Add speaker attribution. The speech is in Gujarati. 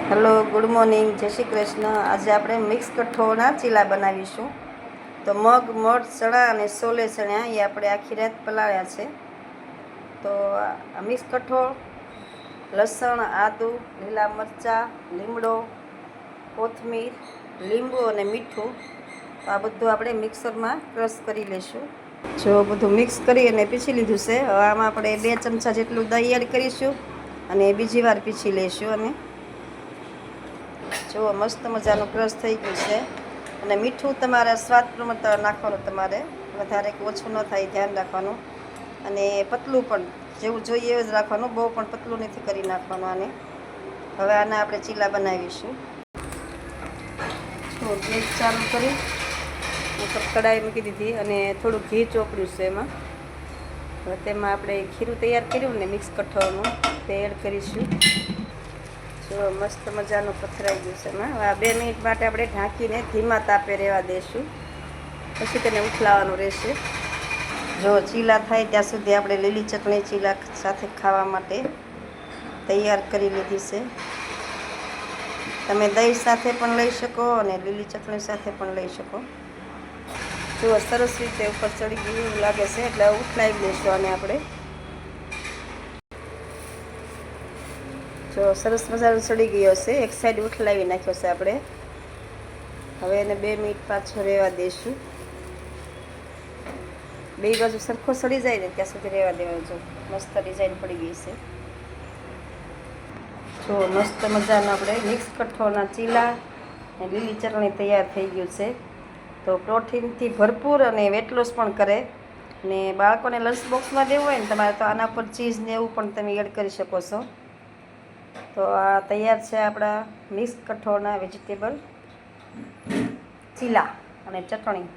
Speaker 1: હેલો, ગુડ મોર્નિંગ, જય શ્રી કૃષ્ણ. આજે આપણે મિક્સ કઠોળના ચીલા બનાવીશું. તો મગ, મઠ, ચણા અને સોલે ચણા એ આપણે આખી રાત પલાળ્યા છે. તો આ મિક્સ કઠોળ, લસણ, આદુ, લીલા મરચાં, લીમડો, કોથમીર, લીંબુ અને મીઠું, આ બધું આપણે મિક્સરમાં ક્રશ કરી લઈશું. જો બધું મિક્સ કરી અને પીસી લીધું છે. હવે આમાં આપણે 2 ચમચા જેટલું દહીં એડ કરીશું અને બીજી વાર પીસી લઈશું. અને જો મસ્ત મજાનું ક્રશ થઈ ગયું છે. અને મીઠું તમારા સ્વાદ પ્રમાણે નાખવાનું, તમારે વધારે કે ઓછું ન થાય ધ્યાન રાખવાનું. અને પતલું પણ જેવું જોઈએ એવું જ રાખવાનું, બહુ પણ પતલું નથી કરી નાખવાનું આને. હવે આને આપણે ચીલા બનાવીશું. જો ગેસ ચાલુ કરી કઢાઈ મૂકી દીધી અને થોડું ઘી ચોપડ્યું છે એમાં. હવે તેમાં આપણે ખીરું તૈયાર કર્યું ને મિક્સ કઠોળનું તે એડ કરીશું. જો મસ્ત મજાનું પથરાઈ ગયું છે એમાં. હવે આ 2 મિનિટ માટે આપણે ઢાંકીને ધીમા તાપે રહેવા દઈશું, પછી તેને ઉથલાવાનું રહેશે. જો ચીલા થાય ત્યાં સુધી આપણે લીલી ચટણી ચીલા સાથે ખાવા માટે તૈયાર કરી લીધી છે. તમે દહીં સાથે પણ લઈ શકો અને લીલી ચટણી સાથે પણ લઈ શકો. જો સરસ રીતે ઉપર ચડી ગયું એવું લાગે છે, એટલે ઉથલાવી દઈશું આને આપણે. જો સરસ મજાનો ચડી ગયો છે, એક સાઈડ ઉથલાવી નાખ્યો છે આપણે. હવે એને 2 મિનિટ પાછો રહેવા દઈશું. 2 બાજુ સરખો સડી જાય ને ત્યાં સુધી રહેવા દેવાનું. જો મસ્ત ડિઝાઇન પડી ગઈ છે. જો મસ્ત મજાના આપણે મિક્સ કઠોળના ચીલા અને લીલી ચટણી તૈયાર થઈ ગયું છે. તો પ્રોટીનથી ભરપૂર અને વેટ લોસ પણ કરે. અને બાળકોને લંચ બોક્સમાં દેવું હોય ને તમારે, તો આના પર ચીઝ ને એવું પણ તમે એડ કરી શકો છો. તો આ તૈયાર છે આપણા મિક્સ કઠોળના વેજીટેબલ ચીલા અને ચટણી.